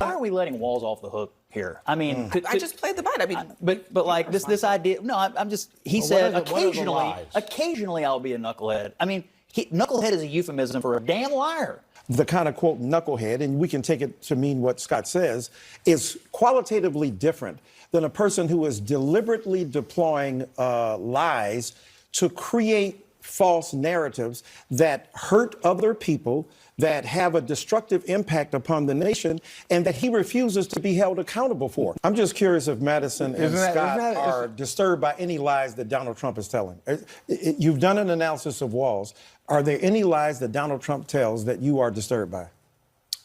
Why are we letting Walz off the hook here? I mean, I just played the bite. I mean, but like this idea. No, I'm just. He said occasionally I'll be a knucklehead. I mean, knucklehead is a euphemism for a damn liar. The kind of quote knucklehead, and we can take it to mean what Scott says, is qualitatively different than a person who is deliberately deploying lies to create false narratives that hurt other people, that have a destructive impact upon the nation, and that he refuses to be held accountable for. I'm just curious if Madison and Scott are disturbed by any lies that Donald Trump is telling. You've done an analysis of Walz. Are there any lies that Donald Trump tells that you are disturbed by?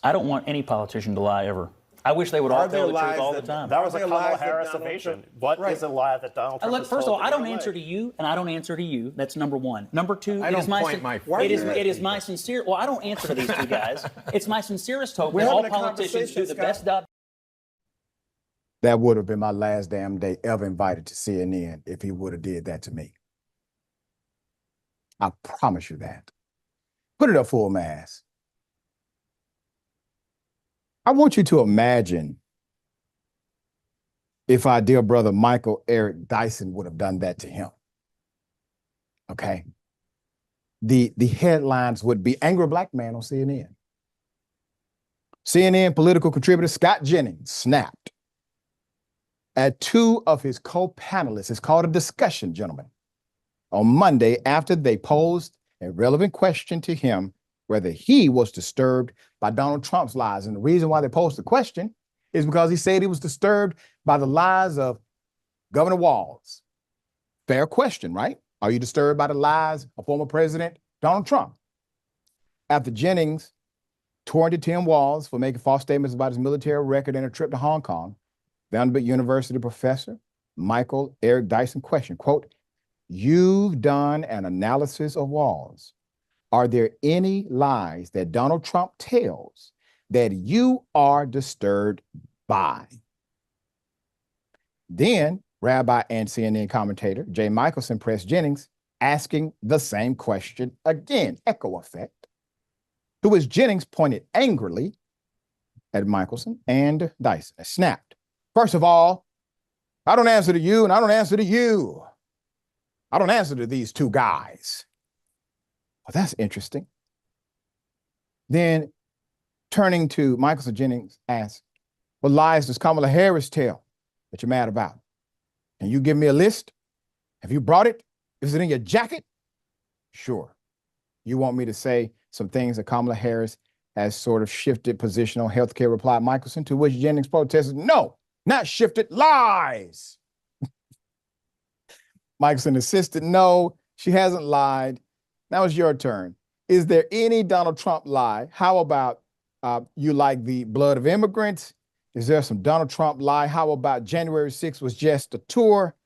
I don't want any politician to lie ever. I wish they would all tell the truth all the time. That was a Kamala Harris evasion. What is a lie that Donald Trump Look, first of all, I don't answer to you, and I don't answer to you. That's number one. Number two, it is my sincere. Well, I don't answer to these two guys. It's my sincerest hope that all politicians do the best job. That would have been my last damn day ever invited to CNN if he would have did that to me. I promise you that. Put it up full mass. I want you to imagine if our dear brother Michael Eric Dyson would have done that to him. Okay. The headlines would be angry black man on CNN. CNN political contributor Scott Jennings snapped at two of his co-panelists. It's called a discussion, gentlemen, on Monday after they posed a relevant question to him whether he was disturbed by Donald Trump's lies. And the reason why they posed the question is because he said he was disturbed by the lies of Governor Walz. Fair question, right? Are you disturbed by the lies of former President Donald Trump? After Jennings tore into Tim Walz for making false statements about his military record and a trip to Hong Kong, Vanderbilt University professor Michael Eric Dyson questioned, quote, "You've done an analysis of Walz. Are there any lies that Donald Trump tells that you are disturbed by?" Then Rabbi and CNN commentator Jay Michelson pressed Jennings, asking the same question again, echo effect, to which Jennings pointed angrily at Michelson and Dyson and snapped. "First of all, I don't answer to you and I don't answer to you. I don't answer to these two guys." Well, that's interesting. Then turning to Michelson, Jennings asked, "What lies does Kamala Harris tell that you're mad about? Can you give me a list? Have you brought it? Is it in your jacket?" "Sure. You want me to say some things that Kamala Harris has sort of shifted position on healthcare," replied Michelson, to which Jennings protested, "No, not shifted, lies." Michelson insisted, "No, she hasn't lied. Now it's your turn. Is there any Donald Trump lie? How about you like the blood of immigrants? Is there some Donald Trump lie? How about January 6th was just a tour?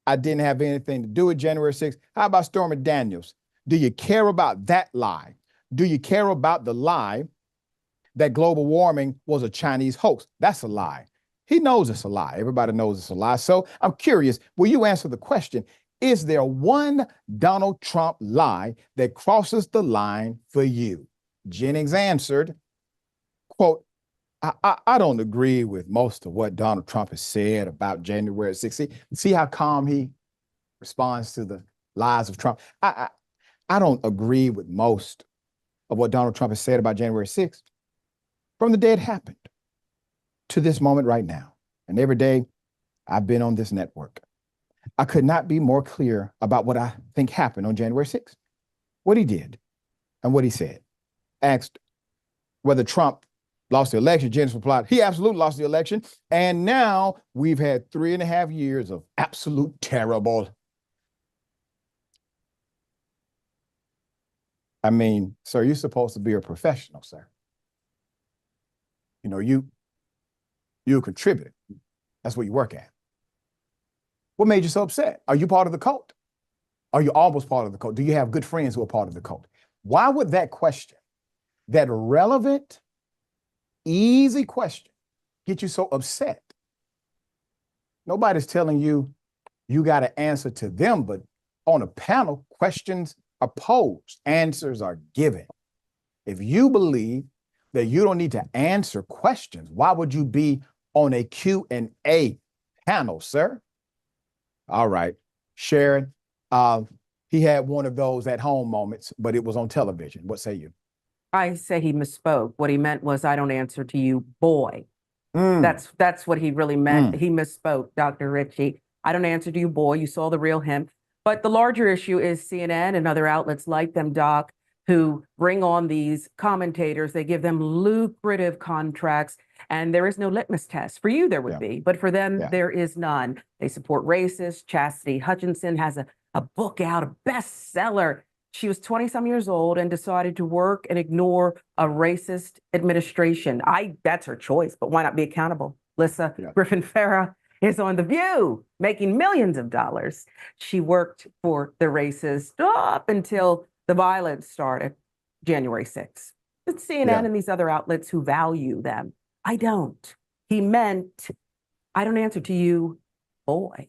I didn't have anything to do with January 6th. How about Stormy Daniels? Do you care about that lie? Do you care about the lie that global warming was a Chinese hoax? That's a lie. He knows it's a lie. Everybody knows it's a lie. So I'm curious, will you answer the question? Is there one Donald Trump lie that crosses the line for you? Jennings answered, quote, I don't agree with most of what Donald Trump has said about January 6th. See how calm he responds to the lies of Trump. I don't agree with most of what Donald Trump has said about January 6th from the day it happened to this moment right now. And every day I've been on this network. I could not be more clear about what I think happened on January 6th, what he did and what he said. Asked whether Trump lost the election, Jennings replied, he absolutely lost the election. And now we've had 3.5 years of absolute terrible. I mean, sir, you're supposed to be a professional, sir. You know, you're a contributor. That's what you work at. What made you so upset? Are you part of the cult? Are you almost part of the cult? Do you have good friends who are part of the cult? Why would that question, that relevant, easy question, get you so upset? Nobody's telling you you got to answer to them, but on a panel, questions are posed, answers are given. If you believe that you don't need to answer questions. Why would you be on a Q&A panel, sir? All right. Sharon, he had one of those at home moments, but it was on television. What say you? I say he misspoke. What he meant was, I don't answer to you, boy. That's what he really meant. He misspoke, Dr. Richey. I don't answer to you, boy. You saw the real him. But the larger issue is CNN and other outlets like them, Doc, who bring on these commentators. They give them lucrative contracts, and there is no litmus test. For you, there would be, but for them, there is none. They support racists. Chastity Hutchinson has a book out, a bestseller. She was 20-some years old and decided to work and ignore a racist administration. That's her choice, but why not be accountable? Lissa Griffin-Farah is on The View, making millions of dollars. She worked for the racist up until the violence started, January 6th. It's CNN and these other outlets who value them. I don't. He meant, I don't answer to you, boy.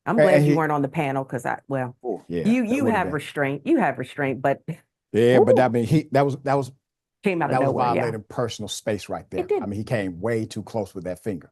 I'm glad you weren't on the panel because you have restraint. You have restraint, but but I mean, that was came out of nowhere. Violating personal space right there. I mean, he came way too close with that finger.